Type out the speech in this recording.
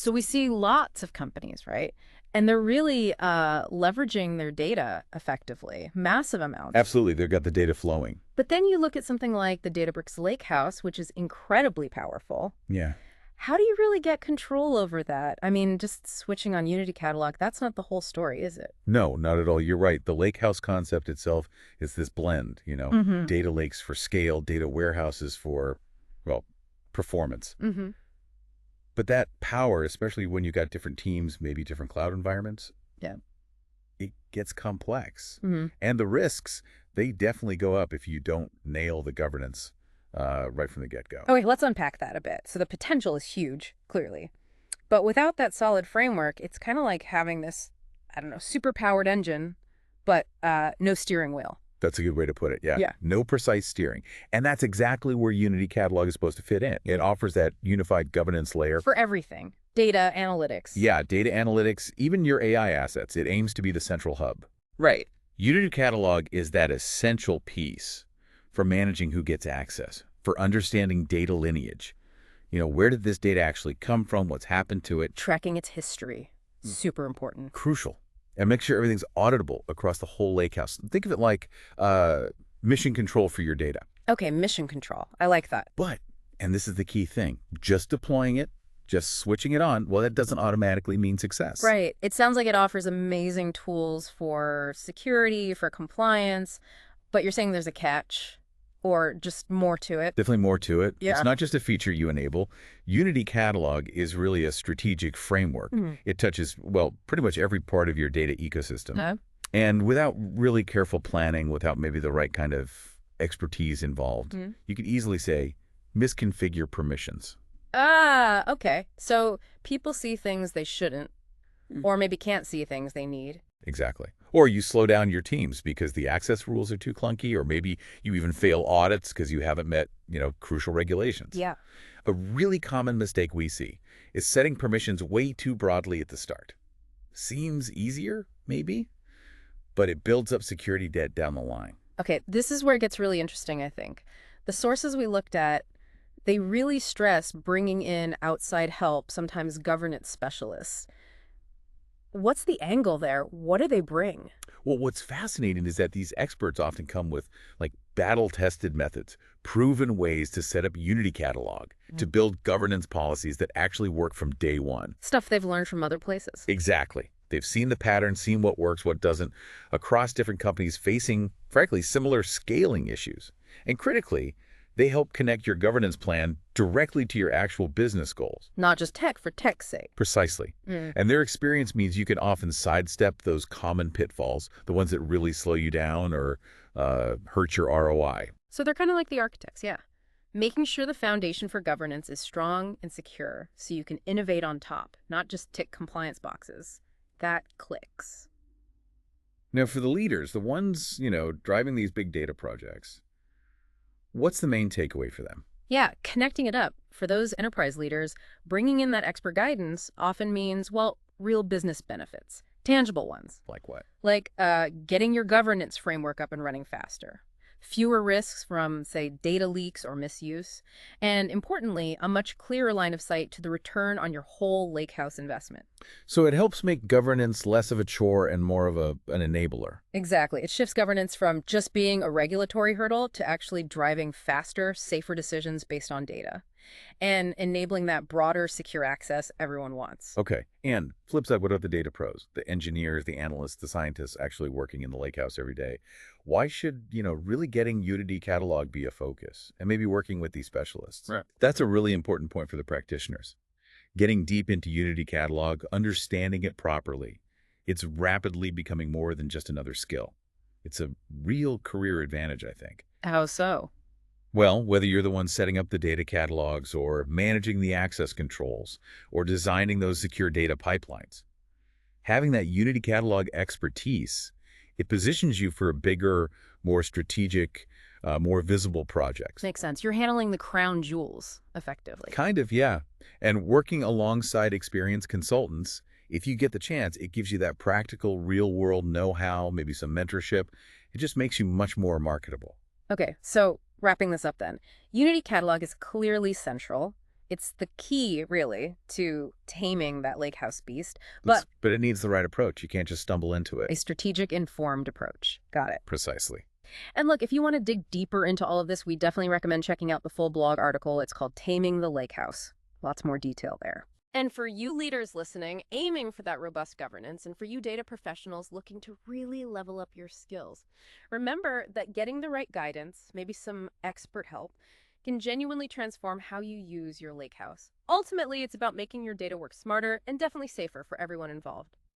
So we see lots of companies, right? And they're really leveraging their data effectively, massive amounts. Absolutely, they've got the data flowing. But then you look at something like the Databricks Lakehouse, which is incredibly powerful. Yeah. How do you really get control over that? I mean, just switching on Unity Catalog, that's not the whole story, is it? No, not at all. You're right. The lakehouse concept itself is this blend, Mm-hmm. data lakes for scale, data warehouses for, well, performance. Mm-hmm. But that power, especially when you got different teams, maybe different cloud environments, Yeah. it gets complex. Mm-hmm. And the risks, they definitely go up if you don't nail the governance right from the get-go. Okay, let's unpack that a bit. So the potential is huge, clearly. But without that solid framework, it's kind of like having this, I don't know, super-powered engine, but no steering wheel. That's a good way to put it, yeah. Yeah. No precise steering. And that's exactly where Unity Catalog is supposed to fit in. It offers that unified governance layer. For everything. Data, analytics. Yeah, data analytics, even your AI assets. It aims to be the central hub. Right. Unity Catalog is that essential piece for managing who gets access, for understanding data lineage. Where did this data actually come from? What's happened to it? Tracking its history. Super important. Crucial. And make sure everything's auditable across the whole lakehouse. Think of it like mission control for your data. Okay, mission control. I like that. But, and this is the key thing, just deploying it, just switching it on, well, that doesn't automatically mean success. Right. It sounds like it offers amazing tools for security, for compliance, but you're saying there's a catch or just more to it. Definitely more to it. Yeah. It's not just a feature you enable. Unity Catalog is really a strategic framework. It touches, well, pretty much every part of your data ecosystem. No? And without really careful planning, without maybe the right kind of expertise involved, you could easily say, misconfigure permissions. Ah, okay. So people see things they shouldn't, or maybe can't see things they need. Exactly. Or you slow down your teams because the access rules are too clunky, or maybe you even fail audits because you haven't met, crucial regulations. Yeah. A really common mistake we see is setting permissions way too broadly at the start. Seems easier, maybe, but it builds up security debt down the line. Okay, this is where it gets really interesting, I think. The sources we looked at, they really stress bringing in outside help, sometimes governance specialists. What's the angle there? What do they bring? Well, what's fascinating is that these experts often come with battle-tested methods, proven ways to set up Unity Catalog, to build governance policies that actually work from day one. Stuff they've learned from other places. Exactly. They've seen the pattern, seen what works, what doesn't, across different companies facing, frankly, similar scaling issues. And critically, they help connect your governance plan directly to your actual business goals. Not just tech for tech's sake. Precisely. And their experience means you can often sidestep those common pitfalls, the ones that really slow you down or hurt your ROI. So they're kind of like the architects, yeah. Making sure the foundation for governance is strong and secure so you can innovate on top, not just tick compliance boxes. That clicks. Now, for the leaders, the ones, driving these big data projects, what's the main takeaway for them? Yeah, connecting it up. For those enterprise leaders, bringing in that expert guidance often means, well, real business benefits, tangible ones. Like what? Like getting your governance framework up and running faster. Fewer risks from, say, data leaks or misuse. And importantly, a much clearer line of sight to the return on your whole Lakehouse investment. So it helps make governance less of a chore and more of an enabler. Exactly. It shifts governance from just being a regulatory hurdle to actually driving faster, safer decisions based on data and enabling that broader, secure access everyone wants. Okay. And flip side, what about the data pros, the engineers, the analysts, the scientists actually working in the Lakehouse every day? Why should, really getting Unity Catalog be a focus and maybe working with these specialists? Right. That's a really important point for the practitioners. Getting deep into Unity Catalog, understanding it properly. It's rapidly becoming more than just another skill. It's a real career advantage, I think. How so? Well, whether you're the one setting up the data catalogs or managing the access controls or designing those secure data pipelines, having that Unity Catalog expertise, it positions you for a bigger, more strategic, more visible projects. Makes sense. You're handling the crown jewels, effectively. Kind of, yeah. And working alongside experienced consultants, if you get the chance, it gives you that practical, real-world know-how, maybe some mentorship. It just makes you much more marketable. Okay, so wrapping this up then. Unity Catalog is clearly central. It's the key, really, to taming that Lakehouse beast, but But it needs the right approach. You can't just stumble into it. a strategic, informed approach. Got it. Precisely. And look, if you want to dig deeper into all of this, we definitely recommend checking out the full blog article. It's called Taming the Lakehouse. Lots more detail there. And for you leaders listening, aiming for that robust governance, and for you data professionals looking to really level up your skills, remember that getting the right guidance, maybe some expert help, can genuinely transform how you use your lakehouse. Ultimately, it's about making your data work smarter and definitely safer for everyone involved.